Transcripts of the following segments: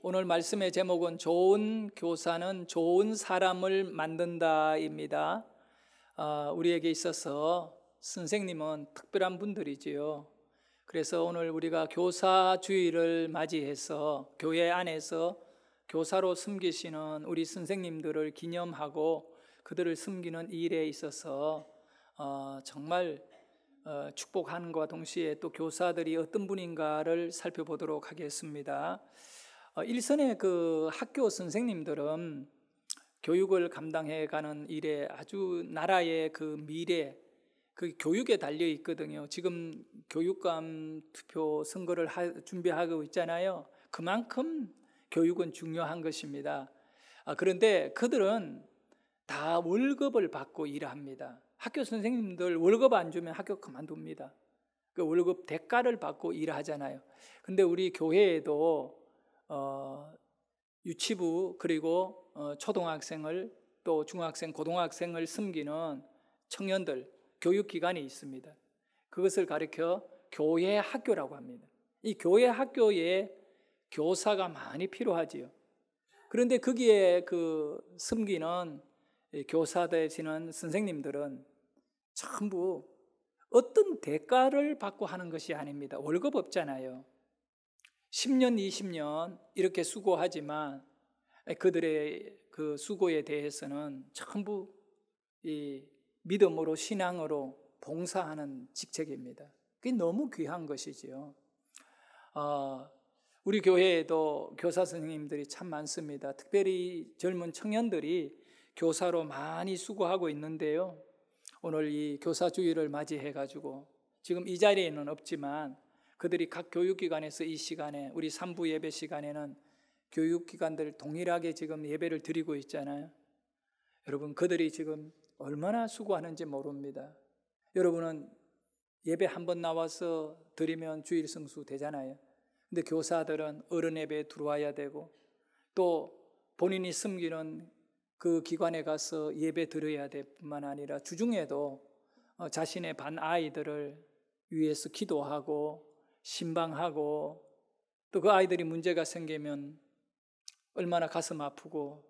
오늘 말씀의 제목은 좋은 교사는 좋은 사람을 만든다입니다. 우리에게 있어서 선생님은 특별한 분들이지요. 그래서 오늘 우리가 교사주일을 맞이해서 교회 안에서 교사로 섬기시는 우리 선생님들을 기념하고 그들을 섬기는 일에 있어서 정말 축복함과 동시에 또 교사들이 어떤 분인가를 살펴보도록 하겠습니다. 일선의 그 학교 선생님들은 교육을 감당해가는 일에 아주 나라의 그 미래, 그 교육에 달려 있거든요. 지금 교육감 투표 선거를 준비하고 있잖아요. 그만큼 교육은 중요한 것입니다. 그런데 그들은 다 월급을 받고 일합니다. 학교 선생님들 월급 안 주면 학교 그만둡니다. 그 월급 대가를 받고 일하잖아요. 근데 우리 교회에도 유치부 그리고 초등학생을 또 중학생, 고등학생을 섬기는 청년들 교육기관이 있습니다. 그것을 가리켜 교회 학교라고 합니다. 이 교회 학교에 교사가 많이 필요하지요. 그런데 거기에 그 섬기는 교사 되시는 선생님들은 전부 어떤 대가를 받고 하는 것이 아닙니다. 월급 없잖아요. 10년, 20년 이렇게 수고하지만 그들의 그 수고에 대해서는 전부 이 믿음으로 신앙으로 봉사하는 직책입니다. 그게 너무 귀한 것이지요. 우리 교회에도 교사 선생님들이 참 많습니다. 특별히 젊은 청년들이 교사로 많이 수고하고 있는데요. 오늘 이 교사주일을 맞이해가지고 지금 이 자리에는 없지만 그들이 각 교육기관에서 이 시간에 우리 3부 예배 시간에는 교육기관들 동일하게 지금 예배를 드리고 있잖아요. 여러분 그들이 지금 얼마나 수고하는지 모릅니다. 여러분은 예배 한번 나와서 드리면 주일 성수 되잖아요. 근데 교사들은 어른 예배에 들어와야 되고 또 본인이 섬기는 그 기관에 가서 예배 드려야 될 뿐만 아니라 주중에도 자신의 반 아이들을 위해서 기도하고 신방하고 또 그 아이들이 문제가 생기면 얼마나 가슴 아프고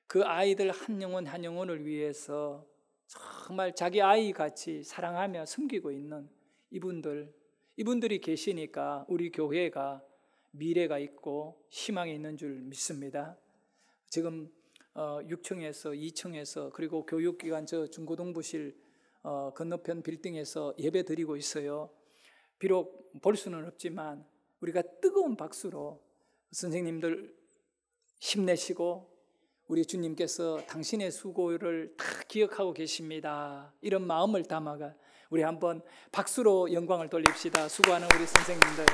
그 아이들 한 영혼 한 영혼을 위해서 정말 자기 아이 같이 사랑하며 섬기고 있는 이분들이 계시니까 우리 교회가 미래가 있고 희망이 있는 줄 믿습니다. 지금 6층에서 2층에서 그리고 교육기관 저 중고등부실 건너편 빌딩에서 예배 드리고 있어요. 비록 볼 수는 없지만 우리가 뜨거운 박수로 선생님들 힘내시고 우리 주님께서 당신의 수고를 다 기억하고 계십니다. 이런 마음을 담아가 우리 한번 박수로 영광을 돌립시다. 수고하는 우리 선생님들.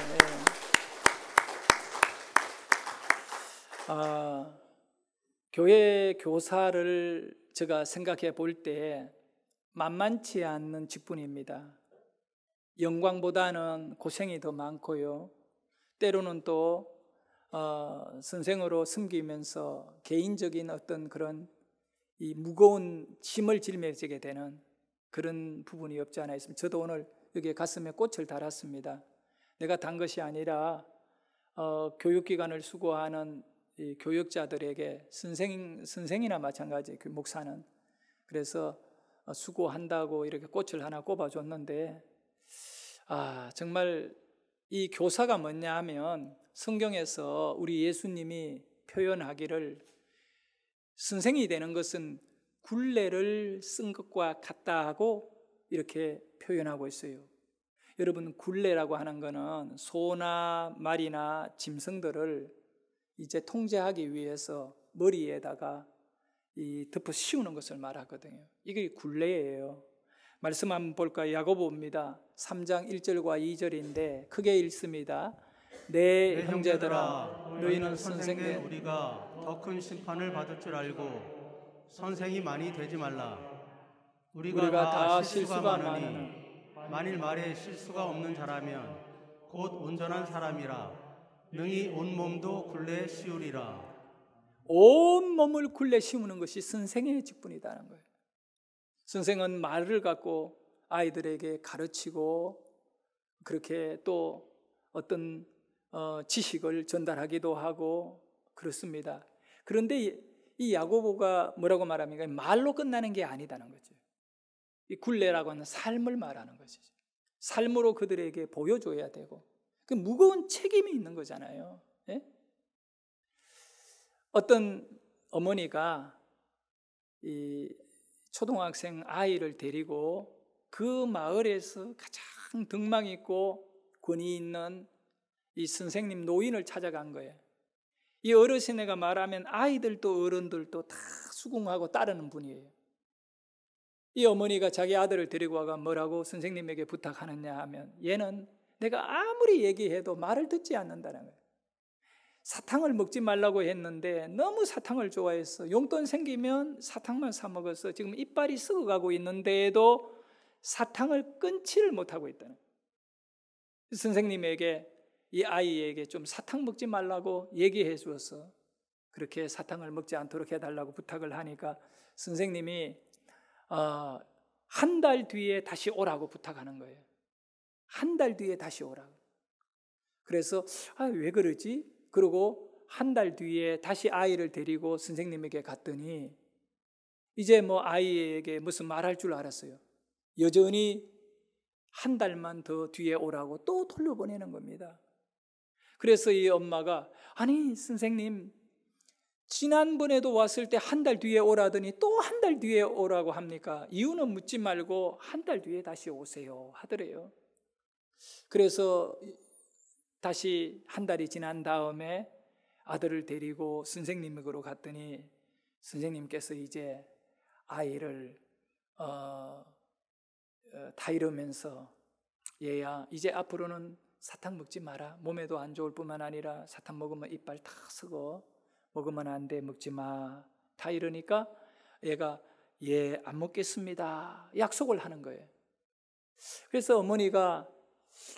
교회 교사를 제가 생각해 볼 때 만만치 않는 직분입니다. 영광보다는 고생이 더 많고요. 때로는 또 선생으로 섬기면서 개인적인 어떤 그런 이 무거운 짐을 짊어지게 되는 그런 부분이 없지 않아 있습니다. 저도 오늘 여기 가슴에 꽃을 달았습니다. 내가 단 것이 아니라 교육기관을 수고하는 이 교육자들에게 선생이나 마찬가지 그 목사는 그래서 수고한다고 이렇게 꽃을 하나 꼽아줬는데 정말 이 교사가 뭐냐 하면 성경에서 우리 예수님이 표현하기를 선생이 되는 것은 굴레를 쓴 것과 같다 하고 이렇게 표현하고 있어요. 여러분 굴레라고 하는 것은 소나 말이나 짐승들을 이제 통제하기 위해서 머리에다가 덮어 씌우는 것을 말하거든요. 이게 굴레예요. 말씀 한번 볼까요? 야고보입니다. 3장 1절과 2절인데 크게 읽습니다. 내 형제들아 너희는 선생된 우리가 더 큰 심판을 받을 줄 알고 선생이 많이 되지 말라. 우리가 다 실수가 많으니 만일 말에 실수가 없는 자라면 곧 온전한 사람이라 능히 온 몸도 굴레에 씌우리라. 온 몸을 굴레 씌우는 것이 선생의 직분이라는 거예요. 선생은 말을 갖고 아이들에게 가르치고 그렇게 또 어떤 지식을 전달하기도 하고 그렇습니다. 그런데 이 야고보가 뭐라고 말합니까? 말로 끝나는 게 아니다는 거죠. 이 굴레라고 하는 삶을 말하는 것이죠. 삶으로 그들에게 보여줘야 되고, 그 무거운 책임이 있는 거잖아요. 예? 어떤 어머니가 이 초등학생 아이를 데리고 그 마을에서 가장 등망 있고 권위 있는 이 선생님 노인을 찾아간 거예요. 이 어르신애가 말하면 아이들도 어른들도 다 수긍하고 따르는 분이에요. 이 어머니가 자기 아들을 데리고 와가 뭐라고 선생님에게 부탁하느냐 하면, 얘는 내가 아무리 얘기해도 말을 듣지 않는다는 거예요. 사탕을 먹지 말라고 했는데 너무 사탕을 좋아해서 용돈 생기면 사탕만 사 먹어서 지금 이빨이 썩어가고 있는데도 사탕을 끊지를 못하고 있다는 거예요. 선생님에게 이 아이에게 좀 사탕 먹지 말라고 얘기해 주어서 그렇게 사탕을 먹지 않도록 해달라고 부탁을 하니까 선생님이 한 달 뒤에 다시 오라고 부탁하는 거예요. 한 달 뒤에 다시 오라고. 그래서 왜 그러지? 그러고 한 달 뒤에 다시 아이를 데리고 선생님에게 갔더니 이제 뭐 아이에게 무슨 말할 줄 알았어요. 여전히 한 달만 더 뒤에 오라고 또 돌려보내는 겁니다. 그래서 이 엄마가, 아니 선생님, 지난번에도 왔을 때 한 달 뒤에 오라더니 또 한 달 뒤에 오라고 합니까? 이유는 묻지 말고 한 달 뒤에 다시 오세요 하더래요. 그래서 다시 한 달이 지난 다음에 아들을 데리고 선생님에게로 갔더니 선생님께서 이제 아이를 타이르면서, 얘야 이제 앞으로는 사탕 먹지 마라. 몸에도 안 좋을 뿐만 아니라 사탕 먹으면 이빨 다 썩어. 먹으면 안 돼. 먹지 마. 다 이러니까 얘가 예, 안 먹겠습니다. 약속을 하는 거예요. 그래서 어머니가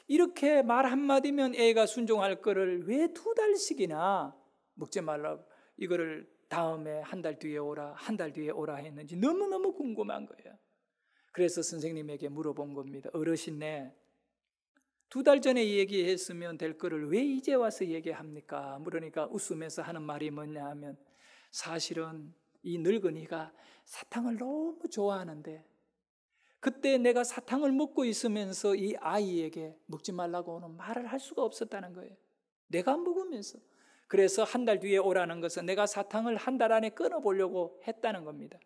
이렇게 말 한마디면 애가 순종할 거를 왜 2달씩이나 먹지 말라고 이거를 다음에 한 달 뒤에 오라, 한 달 뒤에 오라 했는지 너무너무 궁금한 거예요. 그래서 선생님에게 물어본 겁니다. 어르신네, 2달 전에 얘기했으면 될 거를 왜 이제 와서 얘기합니까? 물으니까 웃으면서 하는 말이 뭐냐 하면, 사실은 이 늙은이가 사탕을 너무 좋아하는데 그때 내가 사탕을 먹고 있으면서 이 아이에게 먹지 말라고는 말을 할 수가 없었다는 거예요. 내가 먹으면서. 그래서 한 달 뒤에 오라는 것은 내가 사탕을 한 달 안에 끊어보려고 했다는 겁니다.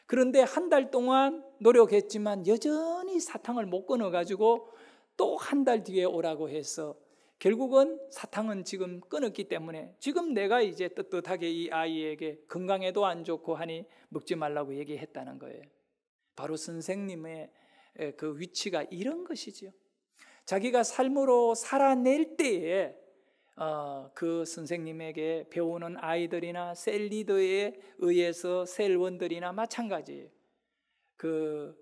그런데 한 달 동안 노력했지만 여전히 사탕을 못 끊어가지고 또 한 달 뒤에 오라고 해서 결국은 사탕은 지금 끊었기 때문에 지금 내가 이제 떳떳하게 이 아이에게 건강에도 안 좋고 하니 먹지 말라고 얘기했다는 거예요. 바로 선생님의 그 위치가 이런 것이죠. 자기가 삶으로 살아낼 때에 그 선생님에게 배우는 아이들이나 셀 리더에 의해서 셀원들이나 마찬가지예요. 그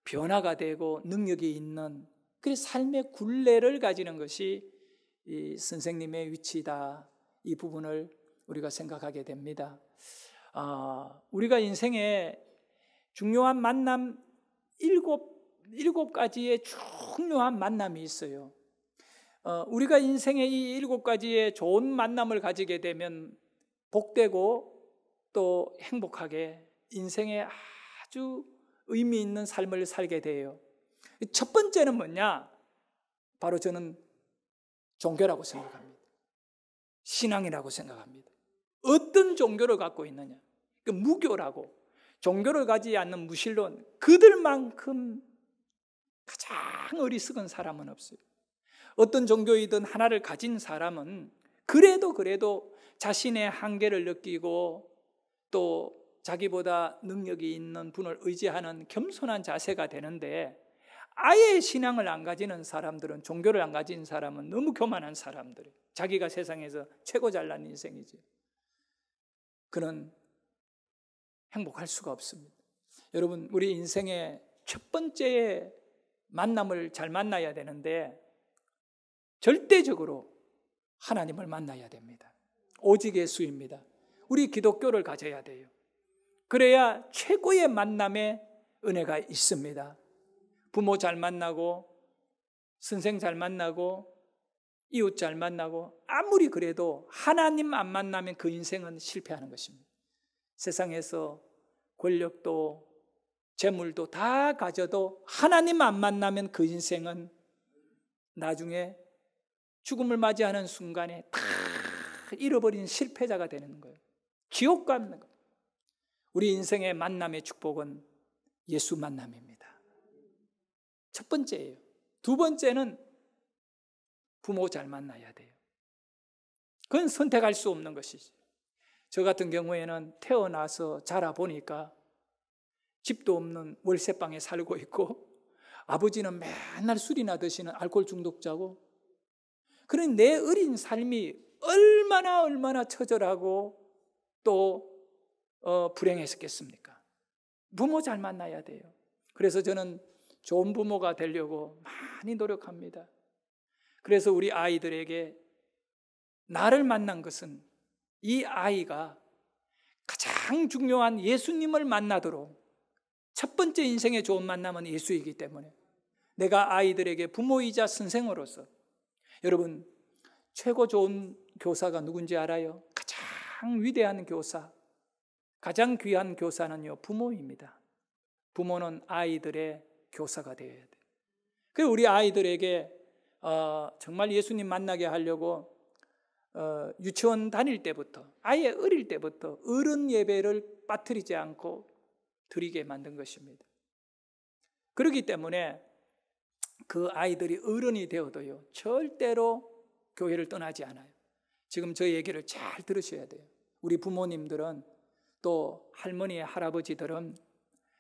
변화가 되고 능력이 있는 그 삶의 굴레를 가지는 것이 이 선생님의 위치다. 이 부분을 우리가 생각하게 됩니다. 우리가 인생에 중요한 만남 일곱 가지의 중요한 만남이 있어요. 우리가 인생의 이 7가지의 좋은 만남을 가지게 되면 복되고 또 행복하게 인생에 아주 의미 있는 삶을 살게 돼요. 첫 번째는 뭐냐? 바로 저는 종교라고 생각합니다. 신앙이라고 생각합니다. 어떤 종교를 갖고 있느냐? 그 무교라고. 종교를 가지지 않는 무신론, 그들만큼 가장 어리석은 사람은 없어요. 어떤 종교이든 하나를 가진 사람은 그래도 자신의 한계를 느끼고 또 자기보다 능력이 있는 분을 의지하는 겸손한 자세가 되는데, 아예 신앙을 안 가지는 사람들은, 종교를 안 가진 사람은 너무 교만한 사람들이에요. 자기가 세상에서 최고 잘난 인생이죠. 그는 행복할 수가 없습니다. 여러분, 우리 인생의 첫 번째 만남을 잘 만나야 되는데 절대적으로 하나님을 만나야 됩니다. 오직 예수입니다. 우리 기독교를 가져야 돼요. 그래야 최고의 만남의 은혜가 있습니다. 부모 잘 만나고, 선생 잘 만나고, 이웃 잘 만나고 아무리 그래도 하나님 안 만나면 그 인생은 실패하는 것입니다. 세상에서 권력도 재물도 다 가져도 하나님 안 만나면 그 인생은 나중에 죽음을 맞이하는 순간에 다 잃어버린 실패자가 되는 거예요. 지옥 가는 거예요. 우리 인생의 만남의 축복은 예수 만남입니다. 첫 번째예요. 두 번째는 부모 잘 만나야 돼요. 그건 선택할 수 없는 것이죠. 저 같은 경우에는 태어나서 자라보니까 집도 없는 월세방에 살고 있고 아버지는 맨날 술이나 드시는 알코올 중독자고, 그런 내 어린 삶이 얼마나 처절하고 또 불행했었겠습니까? 부모 잘 만나야 돼요. 그래서 저는 좋은 부모가 되려고 많이 노력합니다. 그래서 우리 아이들에게 나를 만난 것은 이 아이가 가장 중요한 예수님을 만나도록, 첫 번째 인생의 좋은 만남은 예수이기 때문에 내가 아이들에게 부모이자 선생으로서, 여러분 최고 좋은 교사가 누군지 알아요? 가장 위대한 교사, 가장 귀한 교사는요, 부모입니다. 부모는 아이들의 교사가 되어야 돼요. 그래서 우리 아이들에게 정말 예수님 만나게 하려고 유치원 다닐 때부터, 아예 어릴 때부터 어른 예배를 빠뜨리지 않고 드리게 만든 것입니다. 그렇기 때문에 그 아이들이 어른이 되어도요, 절대로 교회를 떠나지 않아요. 지금 저 얘기를 잘 들으셔야 돼요. 우리 부모님들은, 또 할머니, 할아버지들은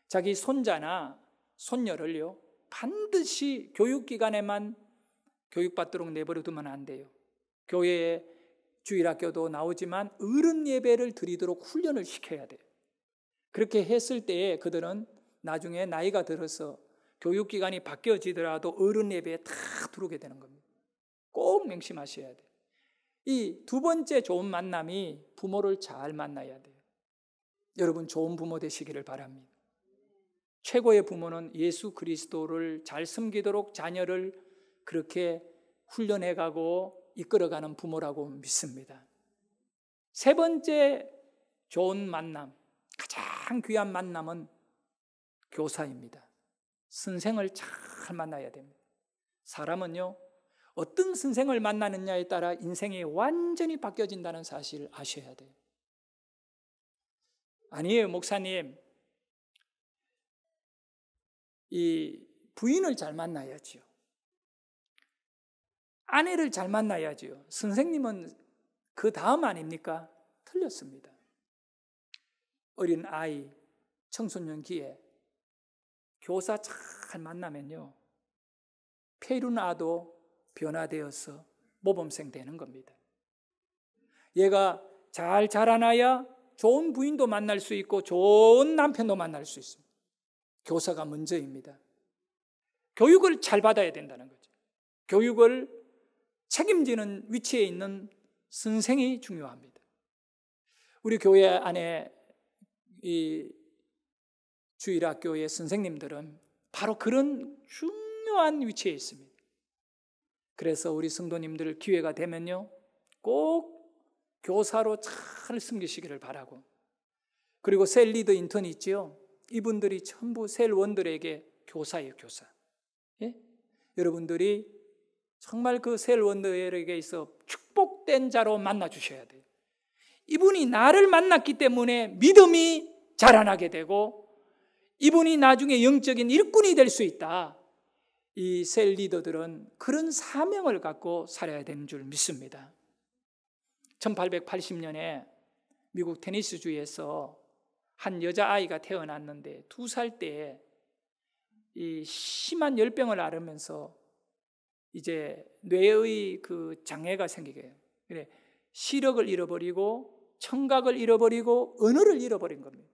자기 손자나 손녀를요, 반드시 교육기관에만 교육받도록 내버려 두면 안 돼요. 교회에 주일학교도 나오지만 어른 예배를 드리도록 훈련을 시켜야 돼요. 그렇게 했을 때에 그들은 나중에 나이가 들어서 교육기관이 바뀌어지더라도 어른 예배에 다 들어오게 되는 겁니다. 꼭 명심하셔야 돼요. 이 두 번째 좋은 만남이 부모를 잘 만나야 돼요. 여러분 좋은 부모 되시기를 바랍니다. 최고의 부모는 예수 그리스도를 잘 섬기도록 자녀를 그렇게 훈련해가고 이끌어가는 부모라고 믿습니다. 세 번째 좋은 만남, 가장 귀한 만남은 교사입니다. 선생을 잘 만나야 됩니다. 사람은요, 어떤 선생을 만나느냐에 따라 인생이 완전히 바뀌어진다는 사실을 아셔야 돼요. 아니에요, 목사님. 이 부인을 잘 만나야지요. 아내를 잘 만나야지요. 선생님은 그 다음 아닙니까? 틀렸습니다. 어린 아이, 청소년기에 교사 잘 만나면요, 페루나도 변화되어서 모범생 되는 겁니다. 얘가 잘 자라나야 좋은 부인도 만날 수 있고 좋은 남편도 만날 수 있습니다. 교사가 먼저입니다. 교육을 잘 받아야 된다는 거죠. 교육을 책임지는 위치에 있는 선생이 중요합니다. 우리 교회 안에 이 주일학교의 선생님들은 바로 그런 중요한 위치에 있습니다. 그래서 우리 성도님들 기회가 되면요, 꼭 교사로 잘 섬기시기를 바라고, 그리고 셀 리더 인턴이 있지요. 이분들이 전부 셀원들에게 교사예요, 교사. 예? 여러분들이 정말 그 셀원들에게 있어 축복된 자로 만나 주셔야 돼요. 이분이 나를 만났기 때문에 믿음이 자라나게 되고 이분이 나중에 영적인 일꾼이 될 수 있다. 이 셀 리더들은 그런 사명을 갖고 살아야 되는 줄 믿습니다. 1880년에 미국 테니스주에서 한 여자아이가 태어났는데 2살 때에 이 심한 열병을 앓으면서 이제 뇌의 그 장애가 생기게 해요. 그래, 시력을 잃어버리고 청각을 잃어버리고 언어를 잃어버린 겁니다.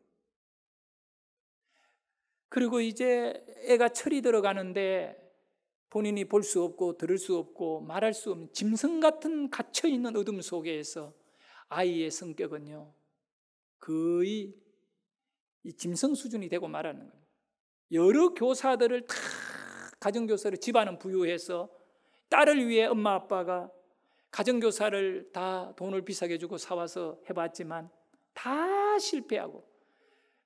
그리고 이제 애가 철이 들어가는데 본인이 볼 수 없고 들을 수 없고 말할 수 없는 짐승 같은 갇혀있는 어둠 속에서 아이의 성격은요, 거의 이 짐승 수준이 되고 말하는 거예요. 여러 교사들을 다 가정교사를 집안은 부유해서 딸을 위해 엄마 아빠가 가정교사를 다 돈을 비싸게 주고 사와서 해봤지만 다 실패하고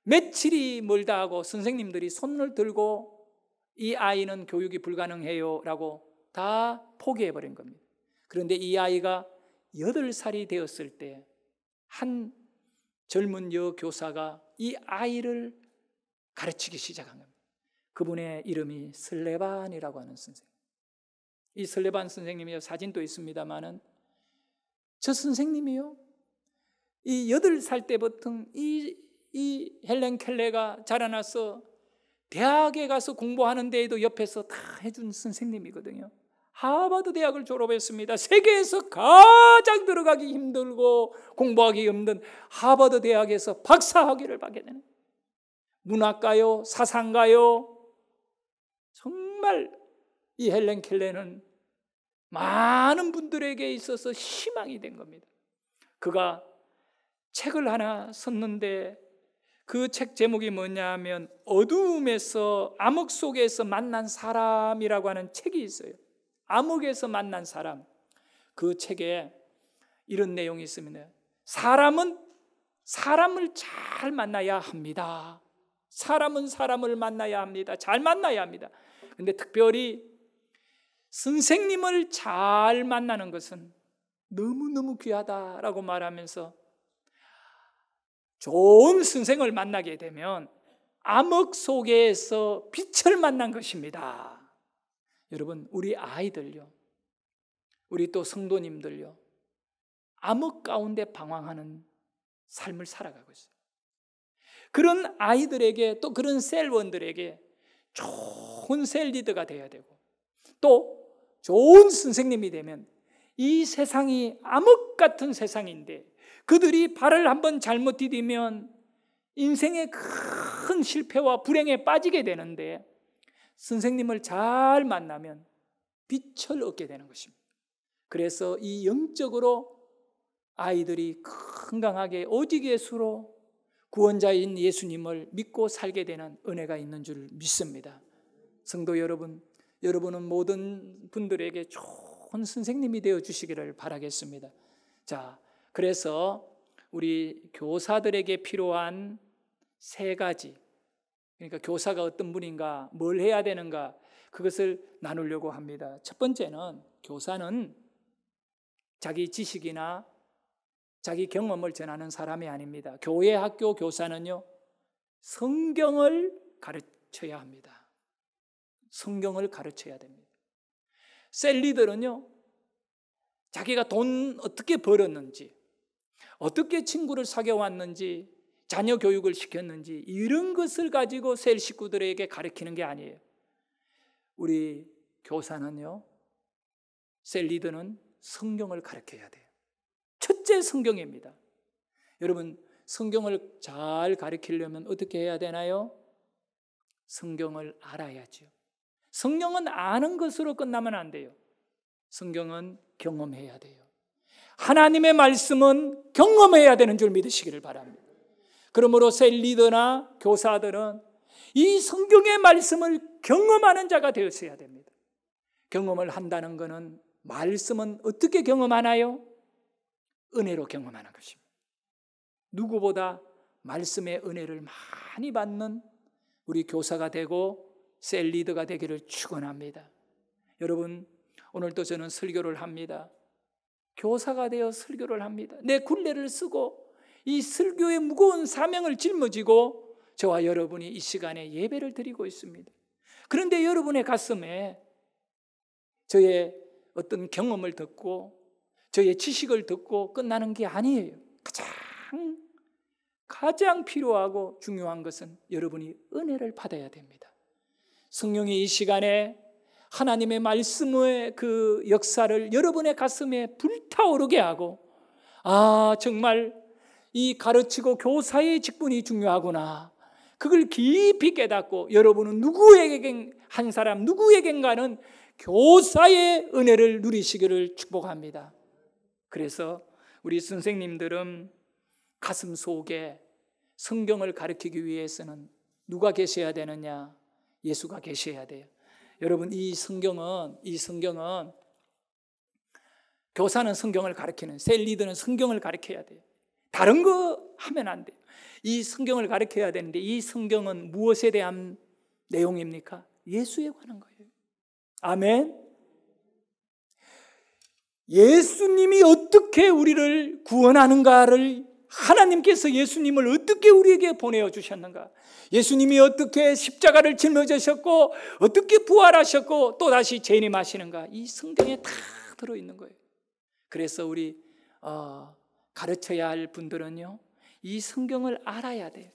며칠이 멀다 하고 선생님들이 손을 들고 이 아이는 교육이 불가능해요 라고 다 포기해버린 겁니다. 그런데 이 아이가 8살이 되었을 때 한 젊은 여교사가 이 아이를 가르치기 시작한 겁니다. 그분의 이름이 슬레반이라고 하는 선생님. 이 슬레반 선생님의 사진도 있습니다만은 저 선생님이요, 이 8살 때부터 이 헬렌 켈레가 자라나서 대학에 가서 공부하는 데에도 옆에서 다 해준 선생님이거든요. 하버드 대학을 졸업했습니다. 세계에서 가장 들어가기 힘들고 공부하기 힘든 하버드 대학에서 박사학위를 받게 되는, 문학가요, 사상가요. 정말 이 헬렌 켈레는 많은 분들에게 있어서 희망이 된 겁니다. 그가 책을 하나 썼는데 그 책 제목이 뭐냐 하면 어두움에서 암흑 속에서 만난 사람이라고 하는 책이 있어요. 암흑에서 만난 사람. 그 책에 이런 내용이 있습니다. 사람은 사람을 잘 만나야 합니다. 사람은 사람을 만나야 합니다. 잘 만나야 합니다. 근데 특별히 선생님을 잘 만나는 것은 너무너무 귀하다라고 말하면서 좋은 선생을 만나게 되면 암흑 속에서 빛을 만난 것입니다. 여러분, 우리 아이들요, 우리 또 성도님들요, 암흑 가운데 방황하는 삶을 살아가고 있어요. 그런 아이들에게, 또 그런 셀원들에게 좋은 셀 리더가 되어야 되고, 또 좋은 선생님이 되면 이 세상이 암흑 같은 세상인데 그들이 발을 한번 잘못 디디면 인생의 큰 실패와 불행에 빠지게 되는데 선생님을 잘 만나면 빛을 얻게 되는 것입니다. 그래서 이 영적으로 아이들이 건강하게 오직 예수로 구원자인 예수님을 믿고 살게 되는 은혜가 있는 줄 믿습니다. 성도 여러분, 여러분은 모든 분들에게 좋은 선생님이 되어 주시기를 바라겠습니다. 자, 그래서 우리 교사들에게 필요한 3가지, 그러니까 교사가 어떤 분인가, 뭘 해야 되는가, 그것을 나누려고 합니다. 첫 번째는 교사는 자기 지식이나 자기 경험을 전하는 사람이 아닙니다. 교회 학교 교사는요, 성경을 가르쳐야 합니다. 성경을 가르쳐야 됩니다. 셀리들은요, 자기가 돈 어떻게 벌었는지, 어떻게 친구를 사귀어왔는지, 자녀 교육을 시켰는지, 이런 것을 가지고 셀 식구들에게 가르치는 게 아니에요. 우리 교사는요, 셀 리더는 성경을 가르쳐야 돼요. 첫째 성경입니다. 여러분, 성경을 잘 가르치려면 어떻게 해야 되나요? 성경을 알아야죠. 성경은 아는 것으로 끝나면 안 돼요. 성경은 경험해야 돼요. 하나님의 말씀은 경험해야 되는 줄 믿으시기를 바랍니다. 그러므로 셀 리더나 교사들은 이 성경의 말씀을 경험하는 자가 되었어야 됩니다. 경험을 한다는 것은, 말씀은 어떻게 경험하나요? 은혜로 경험하는 것입니다. 누구보다 말씀의 은혜를 많이 받는 우리 교사가 되고 셀 리더가 되기를 축원합니다. 여러분, 오늘도 저는 설교를 합니다. 교사가 되어 설교를 합니다. 내 굴레를 쓰고 이 설교의 무거운 사명을 짊어지고 저와 여러분이 이 시간에 예배를 드리고 있습니다. 그런데 여러분의 가슴에 저의 어떤 경험을 듣고 저의 지식을 듣고 끝나는 게 아니에요. 가장 필요하고 중요한 것은 여러분이 은혜를 받아야 됩니다. 성령이 이 시간에 하나님의 말씀의 그 역사를 여러분의 가슴에 불타오르게 하고, 아, 정말 이 가르치고 교사의 직분이 중요하구나, 그걸 깊이 깨닫고 여러분은 누구에게 한 사람 누구에겐가는 교사의 은혜를 누리시기를 축복합니다. 그래서 우리 선생님들은 가슴 속에 성경을 가르치기 위해서는 누가 계셔야 되느냐? 예수가 계셔야 돼요. 여러분, 이 성경은 교사는 성경을 가르치는, 셀 리더는 성경을 가르쳐야 돼요. 다른 거 하면 안 돼요. 이 성경을 가르쳐야 되는데 이 성경은 무엇에 대한 내용입니까? 예수에 관한 거예요. 아멘. 예수님이 어떻게 우리를 구원하는가를, 하나님께서 예수님을 어떻게 우리에게 보내어 주셨는가, 예수님이 어떻게 십자가를 짊어지셨고 어떻게 부활하셨고 또 다시 재림하시는가, 이 성경에 다 들어있는 거예요. 그래서 우리 가르쳐야 할 분들은요, 이 성경을 알아야 돼요.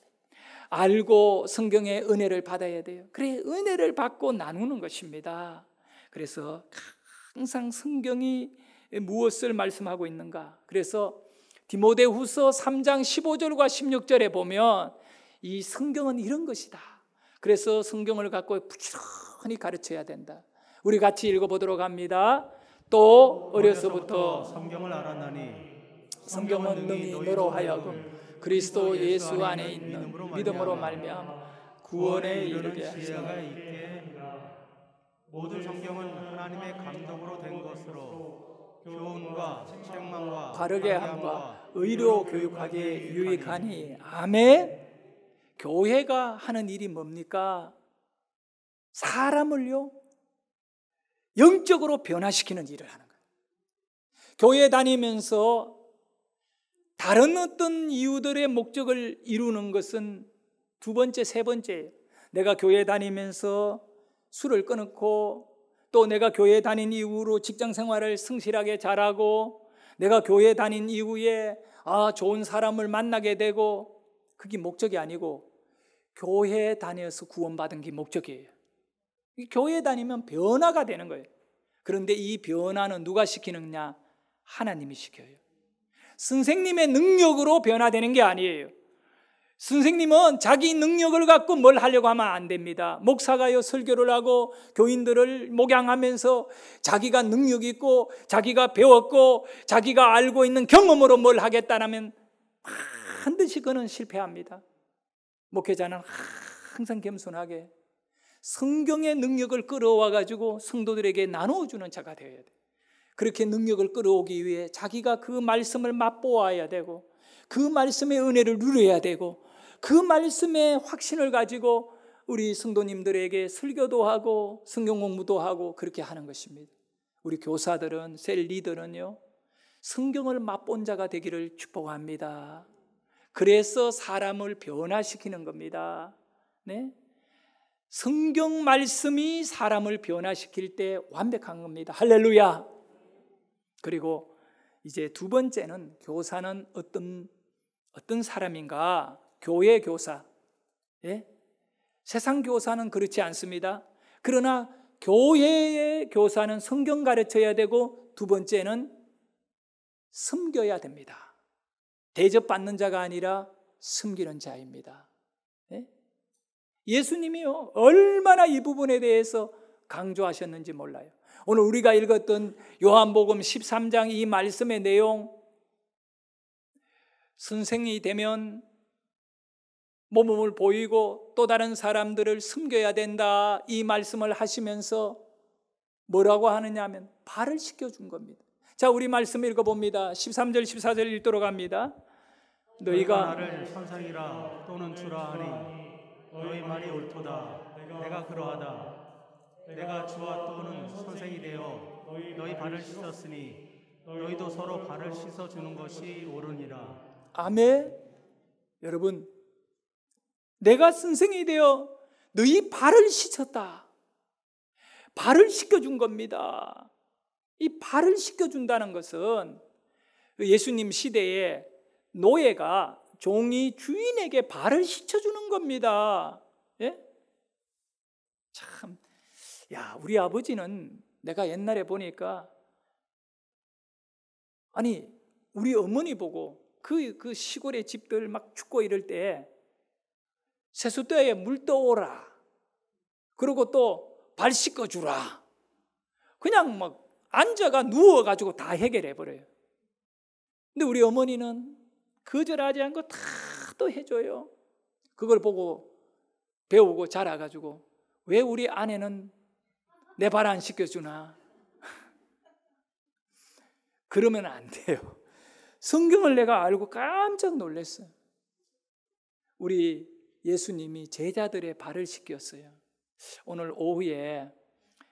알고 성경의 은혜를 받아야 돼요. 그래, 은혜를 받고 나누는 것입니다. 그래서 항상 성경이 무엇을 말씀하고 있는가, 그래서 디모데후서 3장 15절과 16절에 보면 이 성경은 이런 것이다. 그래서 성경을 갖고 부지런히 가르쳐야 된다. 우리 같이 읽어보도록 합니다. 또 어려서부터 성경을 알았나니 성경은 능히 너로 하여금 그리스도 예수 안에 있는 믿음으로 말미암아 구원에 이르게 하시니라. 모든 성경은 하나님의 감동으로 된 것으로 교훈과 책망과 바르게 함과 의로 교육하기에 유익하니. 아멘. 교회가 하는 일이 뭡니까? 사람을요 영적으로 변화시키는 일을 하는 거예요. 교회 다니면서 다른 어떤 이유들의 목적을 이루는 것은 두 번째, 세 번째예요. 내가 교회 다니면서 술을 끊고, 또 내가 교회 다닌 이후로 직장 생활을 성실하게 잘하고, 내가 교회 다닌 이후에 좋은 사람을 만나게 되고, 그게 목적이 아니고 교회 다녀서 구원받은 게 목적이에요. 교회 다니면 변화가 되는 거예요. 그런데 이 변화는 누가 시키느냐? 하나님이 시켜요. 선생님의 능력으로 변화되는 게 아니에요. 선생님은 자기 능력을 갖고 뭘 하려고 하면 안 됩니다. 목사가요 설교를 하고 교인들을 목양하면서 자기가 능력 있고 자기가 배웠고 자기가 알고 있는 경험으로 뭘 하겠다라면 반드시 그는 실패합니다. 목회자는 항상 겸손하게 성경의 능력을 끌어와 가지고 성도들에게 나눠주는 자가 되어야 돼. 그렇게 능력을 끌어오기 위해 자기가 그 말씀을 맛보아야 되고, 그 말씀의 은혜를 누려야 되고, 그 말씀의 확신을 가지고 우리 성도님들에게 설교도 하고 성경 공부도 하고 그렇게 하는 것입니다. 우리 교사들은, 셀 리더는요, 성경을 맛본 자가 되기를 축복합니다. 그래서 사람을 변화시키는 겁니다. 네? 성경 말씀이 사람을 변화시킬 때 완벽한 겁니다. 할렐루야. 그리고 이제 두 번째는 교사는 어떤 사람인가? 교회 교사. 예? 세상 교사는 그렇지 않습니다. 그러나 교회의 교사는 성경 가르쳐야 되고, 두 번째는 섬겨야 됩니다. 대접받는 자가 아니라 섬기는 자입니다. 예? 예수님이요, 얼마나 이 부분에 대해서 강조하셨는지 몰라요. 오늘 우리가 읽었던 요한복음 13장 이 말씀의 내용, 선생이 되면 모범을 보이고 또 다른 사람들을 섬겨야 된다, 이 말씀을 하시면서 뭐라고 하느냐 하면 발을 씻겨준 겁니다. 자, 우리 말씀 읽어봅니다. 13절 14절 읽도록 합니다. 너희가 나를 선생이라 또는 주라 하니 너희 말이 옳도다. 내가 그러하다. 내가 주와 또는 선생이 되어 너희 발을 씻었으니 너희도 서로 발을 씻어주는 것이 옳으니라. 아멘. 여러분, 내가 선생이 되어 너희 발을 씻었다. 발을 씻겨준 겁니다. 이 발을 씻겨준다는 것은 예수님 시대에 노예가, 종이 주인에게 발을 씻어주는 겁니다. 예? 참, 우리 아버지는 내가 옛날에 보니까, 아니, 우리 어머니 보고 그 시골의 집들 막 춥고 이럴 때 세숫대에 물 떠오라, 그리고 또 발 씻어주라, 그냥 막 앉아가 누워가지고 다 해결해버려요. 근데 우리 어머니는 거절하지 않고 다 또 해줘요. 그걸 보고 배우고 자라가지고, 왜 우리 아내는 내 발 안 씻겨주나? 그러면 안 돼요. 성경을 내가 알고 깜짝 놀랐어요. 우리 예수님이 제자들의 발을 씻겼어요. 오늘 오후에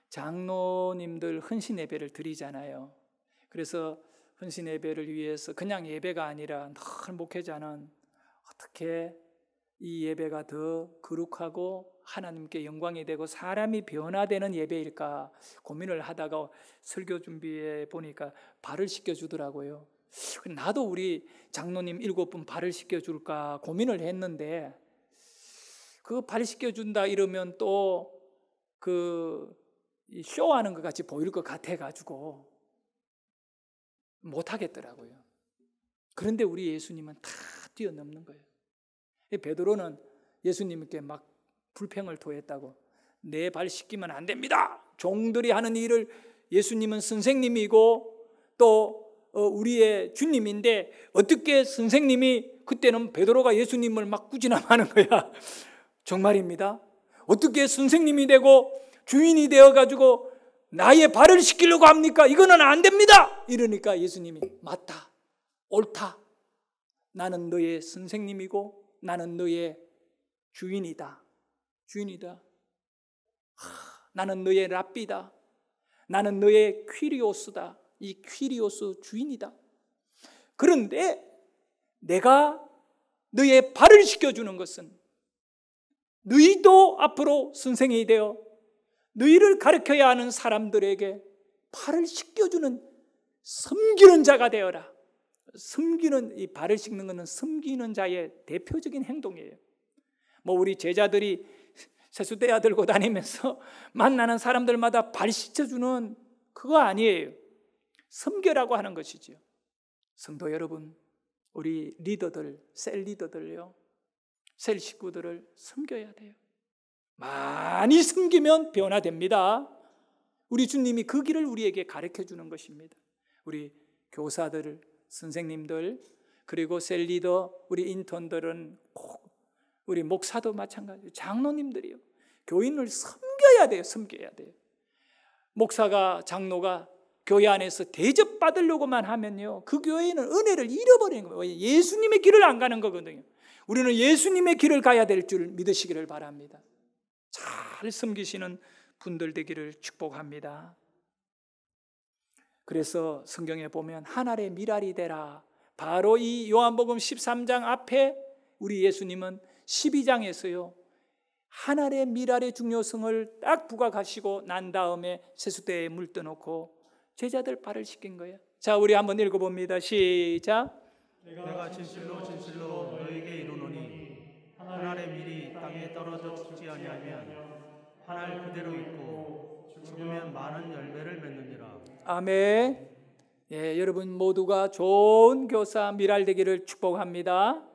장로님들 헌신 예배를 드리잖아요. 그래서 헌신 예배를 위해서 그냥 예배가 아니라 늘 목회자는 어떻게 이 예배가 더 거룩하고 하나님께 영광이 되고 사람이 변화되는 예배일까 고민을 하다가 설교 준비해 보니까 발을 씻겨주더라고요. 나도 우리 장로님 7분 발을 씻겨줄까 고민을 했는데 그 발 씻겨준다 이러면 또 그 쇼하는 것 같이 보일 것 같아가지고 못하겠더라고요. 그런데 우리 예수님은 다 뛰어넘는 거예요. 베드로는 예수님께 막 불평을 토했다고. 내 발 씻기면 안 됩니다. 종들이 하는 일을 예수님은 선생님이고 또 우리의 주님인데 어떻게 선생님이 그때는 베드로가 예수님을 막 꾸지람하는 거야. 정말입니다. 어떻게 선생님이 되고 주인이 되어가지고 나의 발을 씻기려고 합니까? 이거는 안 됩니다. 이러니까 예수님이 맞다. 옳다. 나는 너의 선생님이고 나는 너의 주인이다. 주인이다. 나는 너의 랍비다. 나는 너의 퀴리오스다. 이 퀴리오스 주인이다. 그런데 내가 너의 발을 씻겨주는 것은 너희도 앞으로 선생이 되어 너희를 가르쳐야 하는 사람들에게 발을 씻겨주는 섬기는 자가 되어라. 섬기는, 이 발을 씻는 것은 섬기는 자의 대표적인 행동이에요. 뭐 우리 제자들이 세수대야 들고 다니면서 만나는 사람들마다 발 씻어주는 그거 아니에요. 섬겨라고 하는 것이죠. 성도 여러분, 우리 리더들, 셀 리더들요, 셀 식구들을 섬겨야 돼요. 많이 섬기면 변화됩니다. 우리 주님이 그 길을 우리에게 가르쳐 주는 것입니다. 우리 교사들, 선생님들, 그리고 셀 리더, 우리 인턴들은 꼭, 우리 목사도 마찬가지예요. 장로님들이요, 교인을 섬겨야 돼요. 섬겨야 돼요. 목사가, 장로가 교회 안에서 대접받으려고만 하면요, 그 교회는 은혜를 잃어버리는 거예요. 예수님의 길을 안 가는 거거든요. 우리는 예수님의 길을 가야 될 줄 믿으시기를 바랍니다. 잘 섬기시는 분들 되기를 축복합니다. 그래서 성경에 보면 한 알의 밀알이 되라. 바로 이 요한복음 13장 앞에 우리 예수님은 12장에서요 한 알의 밀알의 중요성을 딱 부각하시고 난 다음에 세수대에 물 떠놓고 제자들 발을 씻긴 거예요. 자, 우리 한번 읽어봅니다. 시작. 내가 진실로 진실로 너에게 이르노니 한 알의 밀이 땅에 떨어져 죽지 아니하면 한 알 그대로 있고 죽으면 많은 열매를 맺느니라. 아멘. 예, 여러분 모두가 좋은 교사 밀알 되기를 축복합니다.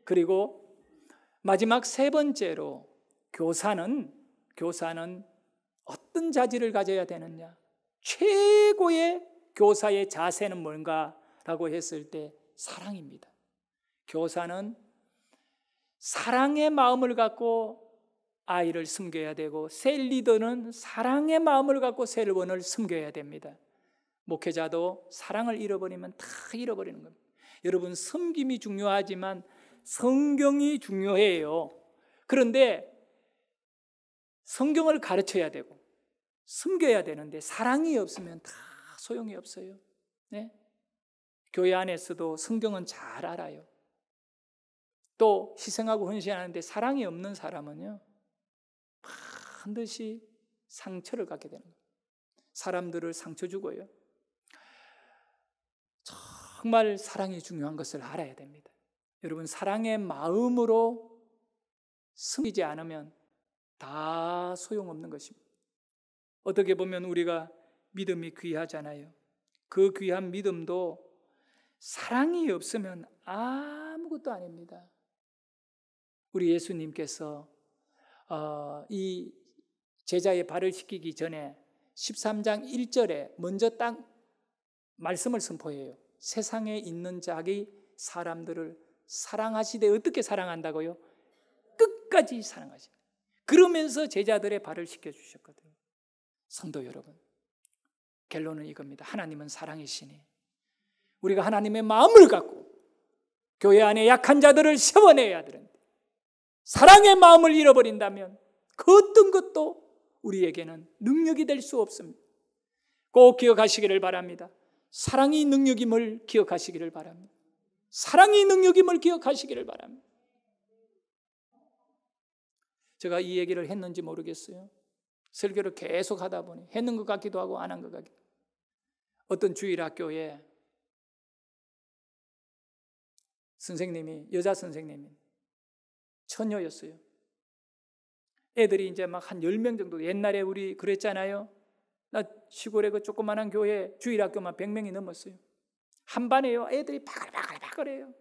그리고 마지막 세 번째로 교사는 어떤 자질을 가져야 되느냐? 최고의 교사의 자세는 뭔가라고 했을 때 사랑입니다. 교사는 사랑의 마음을 갖고 아이를 섬겨야 되고, 셀 리더는 사랑의 마음을 갖고 셀원을 섬겨야 됩니다. 목회자도 사랑을 잃어버리면 다 잃어버리는 겁니다. 여러분, 섬김이 중요하지만 성경이 중요해요. 그런데 성경을 가르쳐야 되고 섬겨야 되는데 사랑이 없으면 다 소용이 없어요. 네? 교회 안에서도 성경은 잘 알아요. 또 희생하고 헌신하는데 사랑이 없는 사람은요 반드시 상처를 갖게 되는 거예요. 사람들을 상처 주고요. 정말 사랑이 중요한 것을 알아야 됩니다. 여러분, 사랑의 마음으로 섬기지 않으면 다 소용없는 것입니다. 어떻게 보면 우리가 믿음이 귀하잖아요. 그 귀한 믿음도 사랑이 없으면 아무것도 아닙니다. 우리 예수님께서 이 제자의 발을 씻기기 전에 13장 1절에 먼저 딱 말씀을 선포해요. 세상에 있는 자기 사람들을 사랑하시되, 어떻게 사랑한다고요? 끝까지 사랑하시되. 그러면서 제자들의 발을 씻겨주셨거든요. 성도 여러분, 결론은 이겁니다. 하나님은 사랑이시니 우리가 하나님의 마음을 갖고 교회 안에 약한 자들을 세워내야 되는데 사랑의 마음을 잃어버린다면 그 어떤 것도 우리에게는 능력이 될 수 없습니다. 꼭 기억하시기를 바랍니다. 사랑이 능력임을 기억하시기를 바랍니다. 사랑이 능력임을 기억하시기를 바랍니다. 제가 이 얘기를 했는지 모르겠어요. 설교를 계속 하다 보니 했는 것 같기도 하고 안 한 것 같기도 하고. 어떤 주일학교에 선생님이, 여자 선생님이 처녀였어요. 애들이 이제 막 한 10명 정도, 옛날에 우리 그랬잖아요. 나 시골에 그 조그만한 교회 주일학교만 100명이 넘었어요. 한 반에요. 애들이 바글바글바글해요.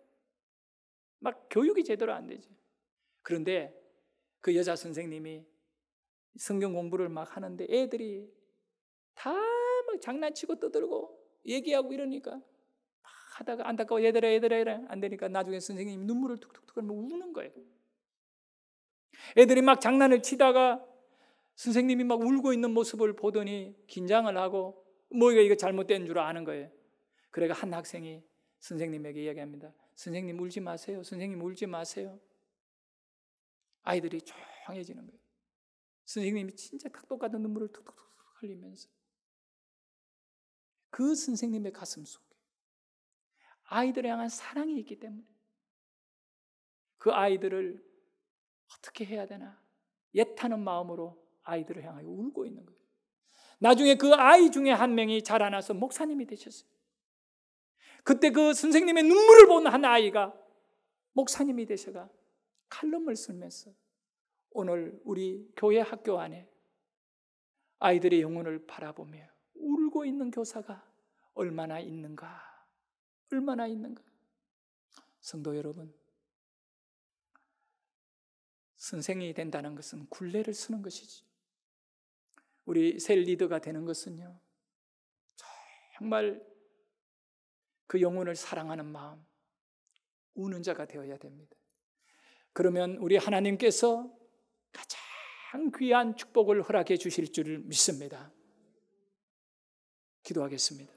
막 교육이 제대로 안 되죠. 그런데 그 여자 선생님이 성경 공부를 막 하는데 애들이 다 막 장난치고 떠들고 얘기하고 이러니까 막 하다가 안타까워 얘들아 안 되니까 나중에 선생님이 눈물을 툭툭툭 하면 우는 거예요. 애들이 막 장난을 치다가 선생님이 막 울고 있는 모습을 보더니 긴장을 하고 뭐 이거 잘못된 줄 아는 거예요. 그래가 한 학생이 선생님에게 이야기합니다. 선생님 울지 마세요. 선생님 울지 마세요. 아이들이 조용해지는 거예요. 선생님이 진짜 똑같은 눈물을 툭툭툭 흘리면서 그 선생님의 가슴 속에 아이들을 향한 사랑이 있기 때문에 그 아이들을 어떻게 해야 되나 애타는 마음으로 아이들을 향하여 울고 있는 거예요. 나중에 그 아이 중에 한 명이 자라나서 목사님이 되셨어요. 그때 그 선생님의 눈물을 본 한 아이가 목사님이 되셔가 칼럼을 쓰면서 오늘 우리 교회 학교 안에 아이들의 영혼을 바라보며 울고 있는 교사가 얼마나 있는가, 얼마나 있는가. 성도 여러분, 선생이 된다는 것은 굴레를 쓰는 것이지. 우리 셀 리더가 되는 것은요, 정말 그 영혼을 사랑하는 마음, 우는 자가 되어야 됩니다. 그러면 우리 하나님께서 가장 귀한 축복을 허락해 주실 줄 믿습니다. 기도하겠습니다.